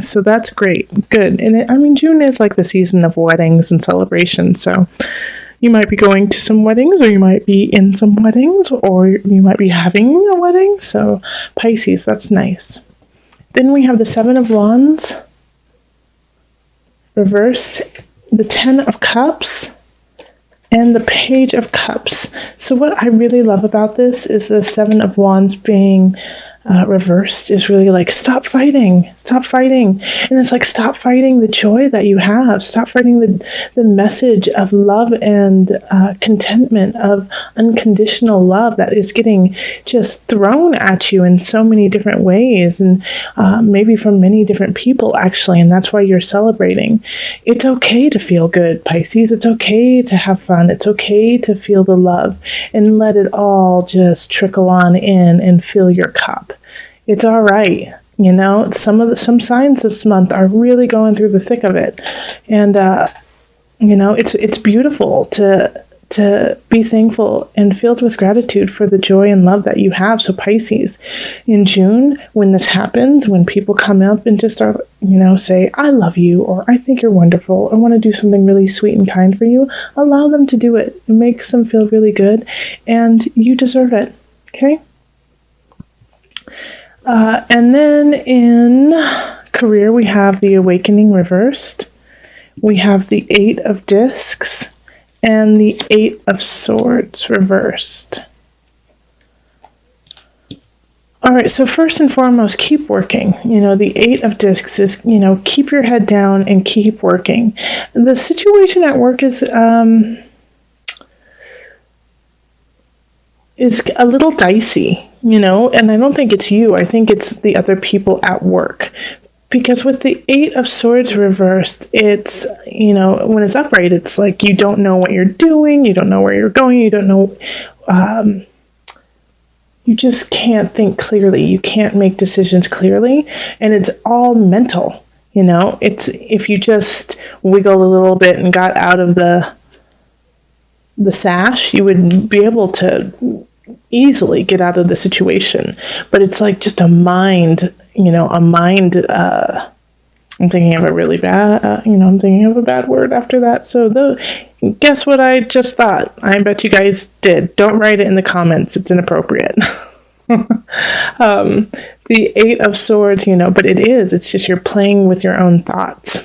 So that's great. Good. And June is like the season of weddings and celebrations. So you might be going to some weddings, or you might be in some weddings, or you might be having a wedding. So Pisces, that's nice. Then we have the Seven of Wands reversed, the Ten of Cups, and the Page of Cups. So what I really love about this is the Seven of Wands being reversed is really like, stop fighting. And it's like, stop fighting the joy that you have. Stop fighting the message of love and contentment, of unconditional love that is getting just thrown at you in so many different ways, and maybe from many different people, actually. And that's why you're celebrating. It's okay to feel good, Pisces. It's okay to have fun. It's okay to feel the love and let it all just trickle on in and fill your cup. It's all right. Some signs this month are really going through the thick of it. And, it's beautiful to be thankful and filled with gratitude for the joy and love that you have. So Pisces, in June, when this happens, when people come up and just are, say, I love you, or I think you're wonderful, I want to do something really sweet and kind for you, allow them to do it. It makes them feel really good, and you deserve it. Okay? And then in career, we have the Awakening reversed. We have the Eight of Discs and the Eight of Swords reversed. All right, so first and foremost, keep working. The Eight of Discs is, keep your head down and keep working. The situation at work is a little dicey, and I don't think it's you. I think it's the other people at work. Because with the Eight of Swords reversed, it's, when it's upright, it's like you don't know what you're doing, you don't know where you're going, you don't know, you just can't think clearly, you can't make decisions clearly, and it's all mental, it's, if you just wiggled a little bit and got out of the sash, you would be able to easily get out of the situation. But it's like just a mind, I'm thinking of a really bad, I'm thinking of a bad word after that. So guess what I just thought? I bet you guys did. Don't write it in the comments. It's inappropriate. The Eight of Swords, but it's just you're playing with your own thoughts.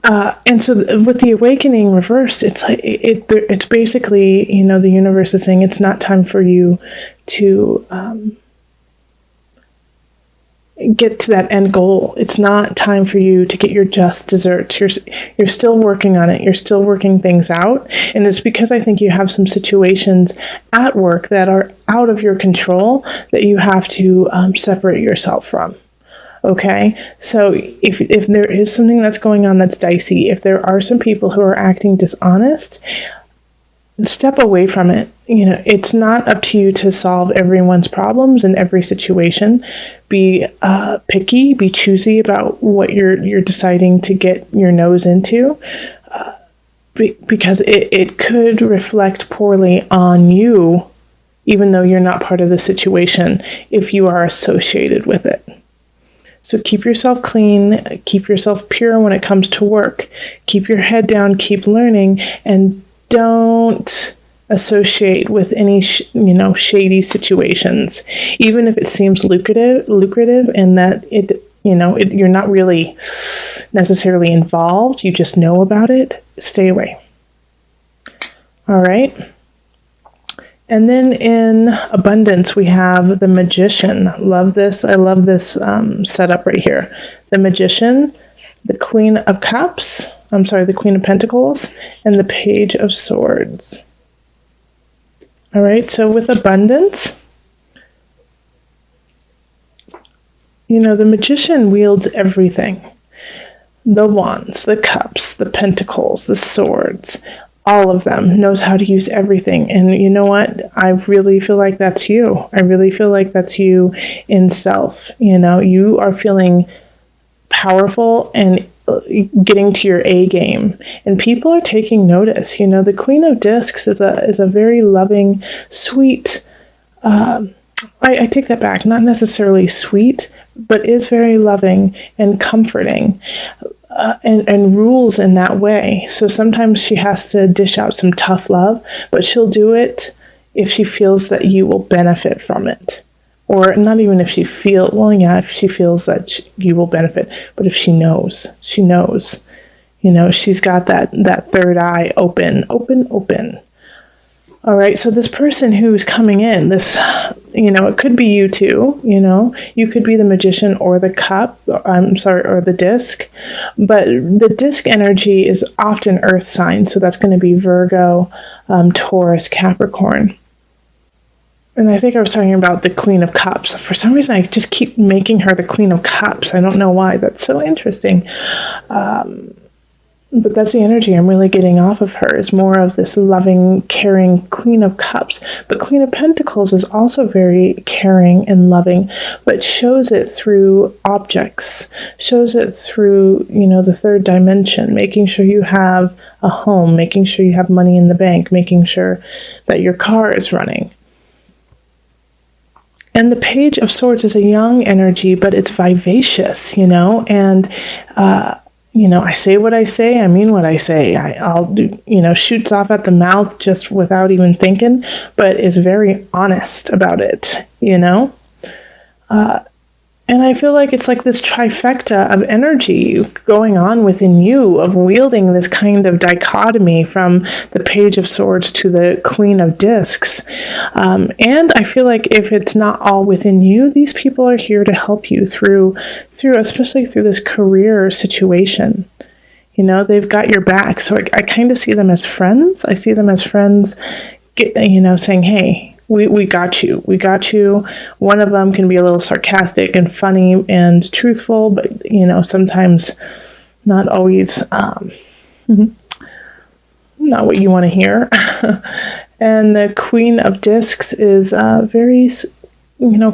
And so with the Awakening reversed, it's like it's basically, the universe is saying it's not time for you to get to that end goal. It's not time for you to get your just desserts. You're still working on it. You're still working things out. And it's because I think you have some situations at work that are out of your control that you have to separate yourself from. Okay, so if there is something that's going on that's dicey, if there are some people who are acting dishonest, step away from it. It's not up to you to solve everyone's problems in every situation. Be picky, be choosy about what you're deciding to get your nose into, because it could reflect poorly on you, even though you're not part of the situation, if you are associated with it. So keep yourself clean, keep yourself pure when it comes to work. Keep your head down, keep learning, and don't associate with any shady situations, even if it seems lucrative, and that you're not really necessarily involved. You just know about it. Stay away. All right. And then in abundance, we have the Magician. Love this. I love this setup right here. The Magician, the Queen of Cups, the Queen of Pentacles, and the Page of Swords. All right, so with abundance, the Magician wields everything. The wands, the cups, the pentacles, the swords, all of them, knows how to use everything. And you know what? I really feel like that's you. I really feel like that's you in self. You are feeling powerful and getting to your A game, and people are taking notice. The Queen of Discs is a very loving, sweet, I take that back, not necessarily sweet, but is very loving and comforting, and rules in that way. So sometimes she has to dish out some tough love, but she'll do it if she feels that you will benefit from it. Or not even if she feels, well, yeah, if she feels that you will benefit, but if she knows, she's got that third eye open, open, open. All right, so this person who's coming in, this, it could be you too, you could be the magician or the cup, or the disc, but the disc energy is often earth signs, so that's going to be Virgo, Taurus, Capricorn. And I think I was talking about the Queen of Cups. For some reason, I just keep making her the Queen of Cups. I don't know why. That's so interesting. But that's the energy I'm really getting off of her, is more of this loving, caring Queen of Cups. But Queen of Pentacles is also very caring and loving, but shows it through objects, shows it through, the third dimension, making sure you have a home, making sure you have money in the bank, making sure that your car is running. And the Page of Swords is a young energy, but it's vivacious, and I say what I say, I mean what I say. I'll do, shoots off at the mouth just without even thinking, but is very honest about it, And I feel like it's like this trifecta of energy going on within you, of wielding this kind of dichotomy from the Page of Swords to the Queen of Discs. And I feel like if it's not all within you, these people are here to help you through, especially through this career situation. They've got your back. So I kind of see them as friends. I see them as friends, saying, hey, we got you. We got you. One of them can be a little sarcastic and funny and truthful, but, sometimes not always not what you want to hear. And the Queen of Discs is very,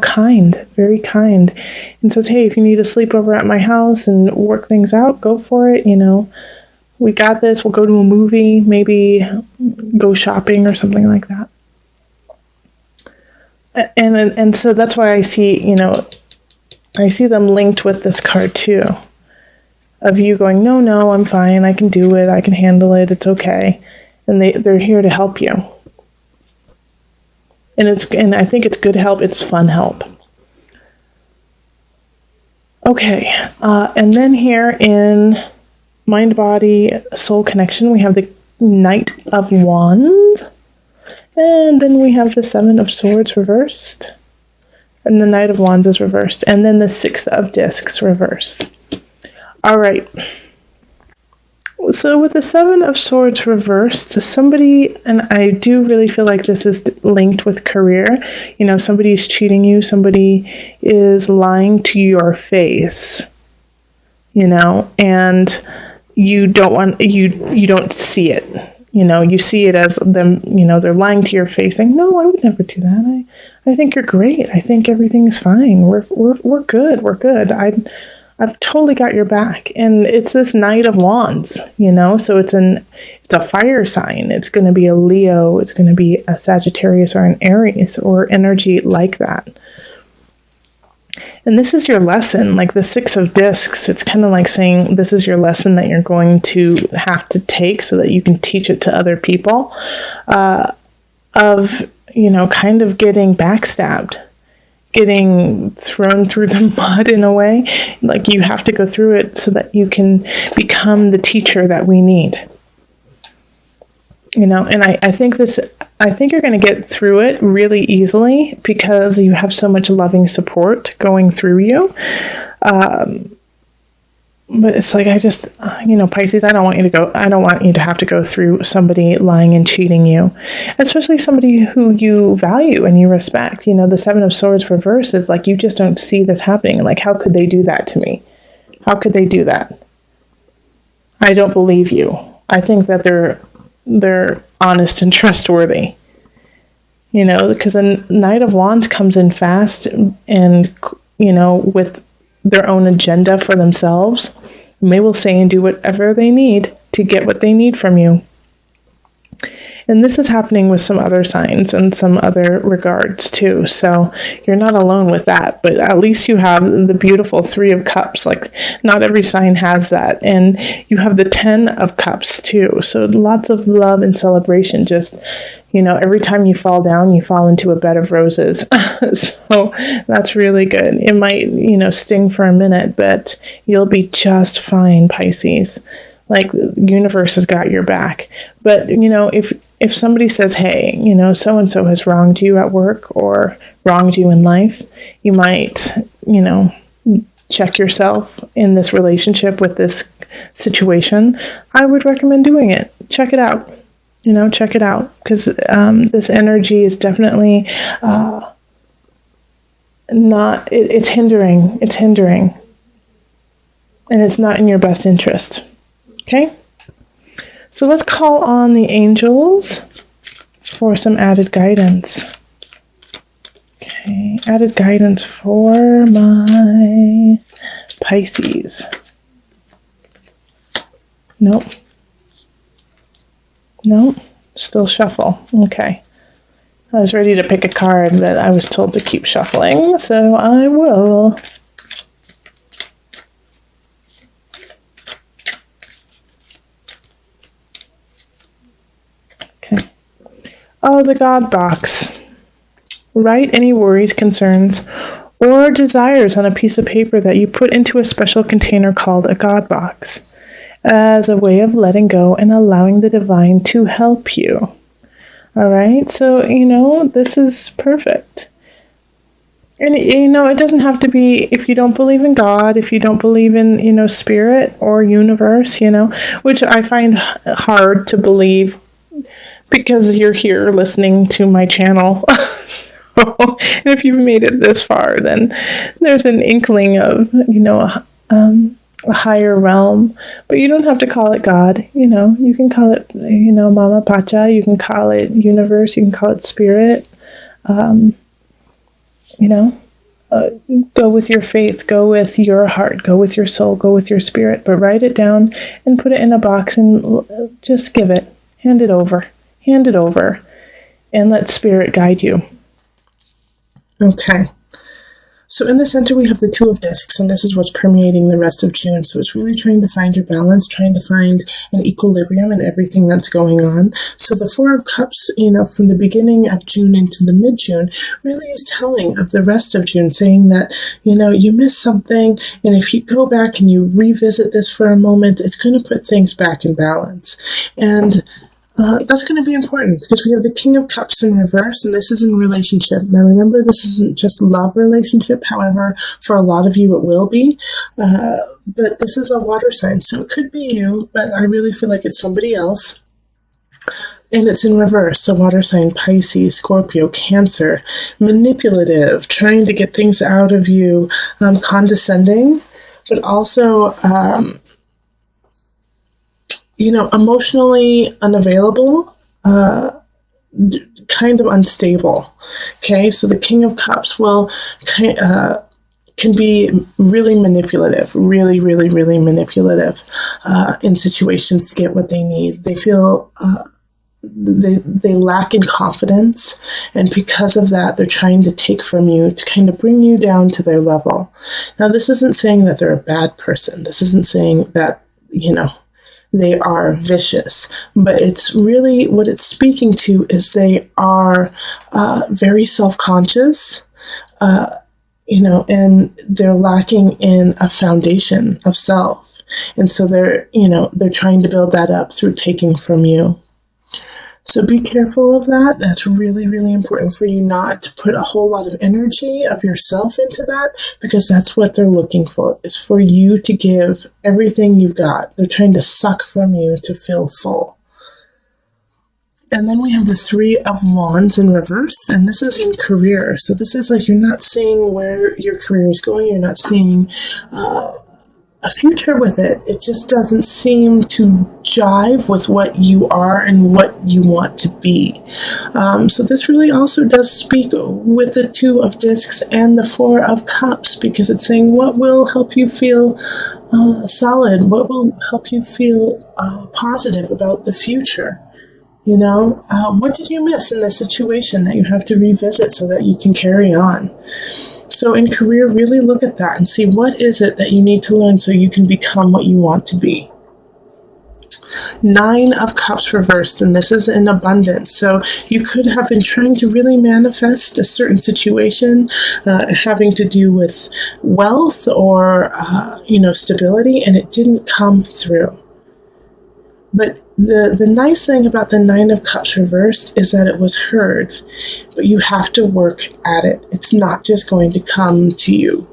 kind, very kind, and says, hey, if you need a sleepover at my house and work things out, go for it. We got this. We'll go to a movie, maybe go shopping or something like that. And so that's why I see, I see them linked with this card too, of you going, no, I'm fine, I can do it, I can handle it, it's okay, and they're here to help you. And I think it's good help, it's fun help. Okay, and then here in Mind, Body, Soul Connection, we have the Knight of Wands. And then we have the Seven of Swords reversed. And the Knight of Wands is reversed. And then the Six of Discs reversed. All right. So with the Seven of Swords reversed, somebody, and I do really feel like this is linked with career, somebody's cheating you, somebody is lying to your face, and you don't see it. You see it as them, they're lying to your face saying, no, I would never do that. I think you're great. I think everything's fine. We're good. We're good. I've totally got your back. And it's this Knight of Wands, so it's a fire sign. It's going to be a Leo. It's going to be a Sagittarius or an Aries or energy like that. And this is your lesson, like the Six of Discs. It's kind of like saying this is your lesson that you're going to have to take so that you can teach it to other people, of, kind of getting backstabbed, getting thrown through the mud in a way. Like you have to go through it so that you can become the teacher that we need. And I think you're going to get through it really easily because you have so much loving support going through you. But it's like, Pisces, I don't want you to have to go through somebody lying and cheating you, especially somebody who you value and you respect. The Seven of Swords reverse is like, you just don't see this happening. Like, how could they do that to me? How could they do that? I don't believe you. I think that they're honest and trustworthy, because the Knight of Wands comes in fast and, with their own agenda for themselves. And they will say and do whatever they need to get what they need from you. And this is happening with some other signs and some other regards too. So you're not alone with that, but at least you have the beautiful Three of Cups. Like, not every sign has that. And you have the 10 of Cups too. So lots of love and celebration. Just, every time you fall down, you fall into a bed of roses. So that's really good. It might, sting for a minute, but you'll be just fine, Pisces. Like, the universe has got your back. But, if somebody says, hey, so-and-so has wronged you at work or wronged you in life, you might, check yourself in this relationship with this situation. I would recommend doing it. Check it out. Check it out, because this energy is definitely not, it's hindering. It's hindering. And it's not in your best interest. Okay? So let's call on the angels for some added guidance. Okay, added guidance for my Pisces. Nope. Still shuffle. Okay. I was ready to pick a card, but I was told to keep shuffling, so I will. Okay. Oh, the God box. Write any worries, concerns, or desires on a piece of paper that you put into a special container called a God box, as a way of letting go and allowing the divine to help you. All right, so, this is perfect. And, it doesn't have to be, if you don't believe in God, if you don't believe in, spirit or universe, which I find hard to believe because you're here listening to my channel. So, and if you've made it this far, then there's an inkling of, a higher realm, but you don't have to call it God. You can call it, Mama Pacha, you can call it universe, you can call it spirit. Go with your faith, go with your heart, go with your soul, go with your spirit, but write it down and put it in a box and just give it, hand it over, and let spirit guide you. Okay. So in the center, we have the Two of Discs, and this is what's permeating the rest of June. So it's really trying to find your balance, trying to find an equilibrium in everything that's going on. So the Four of Cups, from the beginning of June into the mid-June, really is telling of the rest of June, saying that, you missed something, and if you go back and you revisit this for a moment, it's going to put things back in balance. And that's going to be important because we have the King of Cups in reverse, and this is in relationship. Now, remember, this isn't just love relationship. However, for a lot of you, it will be. But this is a water sign, so it could be you, but I really feel like it's somebody else. And it's in reverse, so water sign Pisces, Scorpio, Cancer, manipulative, trying to get things out of you, condescending, but also emotionally unavailable, kind of unstable. Okay, so the King of Cups will can be really manipulative, really, really, really manipulative in situations to get what they need. They feel they lack in confidence, and because of that, they're trying to take from you to kind of bring you down to their level. Now, this isn't saying that they're a bad person. This isn't saying that, they are vicious, but it's really what it's speaking to is they are very self-conscious, and they're lacking in a foundation of self. And so they're trying to build that up through taking from you. So be careful of that. That's really, really important for you not to put a whole lot of energy of yourself into that, because that's what they're looking for, is for you to give everything you've got. They're trying to suck from you to feel full. And then we have the Three of Wands in reverse, and this is in career. So this is like you're not seeing where your career is going. You're not seeing a future with it. It just doesn't seem to jive with what you are and what you want to be. So this really also does speak with the Two of Discs and the Four of Cups, because it's saying what will help you feel solid, what will help you feel positive about the future. What did you miss in this situation that you have to revisit so that you can carry on? So in career, really look at that and see what is it that you need to learn so you can become what you want to be. 9 of Cups reversed, and this is in abundance. So you could have been trying to really manifest a certain situation having to do with wealth or, stability, and it didn't come through. But the nice thing about the 9 of Cups reversed is that it was heard, but you have to work at it. It's not just going to come to you.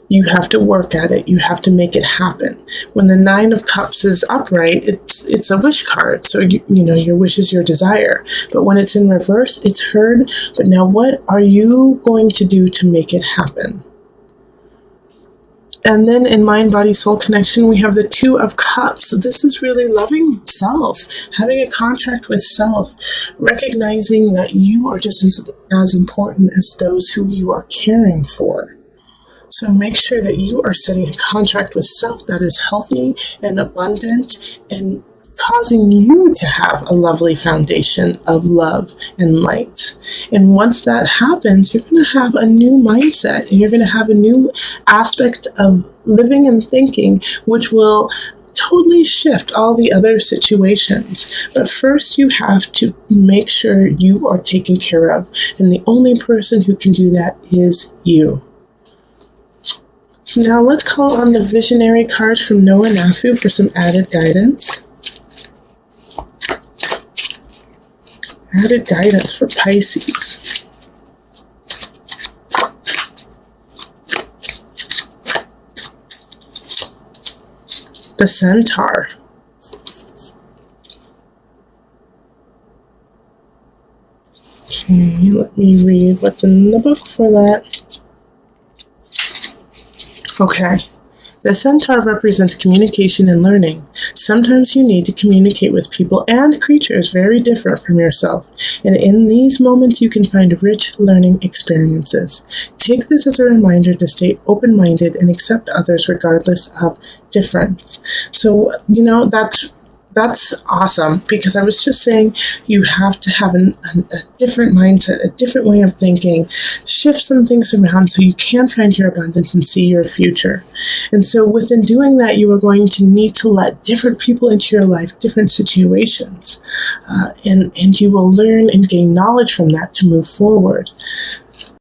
You have to work at it. You have to make it happen. When the 9 of Cups is upright, it's a wish card. So, your wish is your desire. But when it's in reverse, it's heard. But now what are you going to do to make it happen? And then in mind, body, soul connection, we have the 2 of Cups. So this is really loving self, having a contract with self, recognizing that you are just as important as those who you are caring for. So make sure that you are setting a contract with self that is healthy and abundant and causing you to have a lovely foundation of love and light. And once that happens, you're going to have a new mindset and you're going to have a new aspect of living and thinking, which will totally shift all the other situations. But first you have to make sure you are taken care of. And the only person who can do that is you. So now let's call on the visionary cards from Noah Nafu for some added guidance. Added guidance for Pisces. The Centaur. Okay, let me read what's in the book for that. Okay. The Centaur represents communication and learning. Sometimes you need to communicate with people and creatures very different from yourself, and in these moments you can find rich learning experiences. Take this as a reminder to stay open-minded and accept others regardless of difference. So, that's awesome, because I was just saying you have to have a different mindset, a different way of thinking, shift some things around so you can find your abundance and see your future. And so within doing that, you are going to need to let different people into your life, different situations, and you will learn and gain knowledge from that to move forward.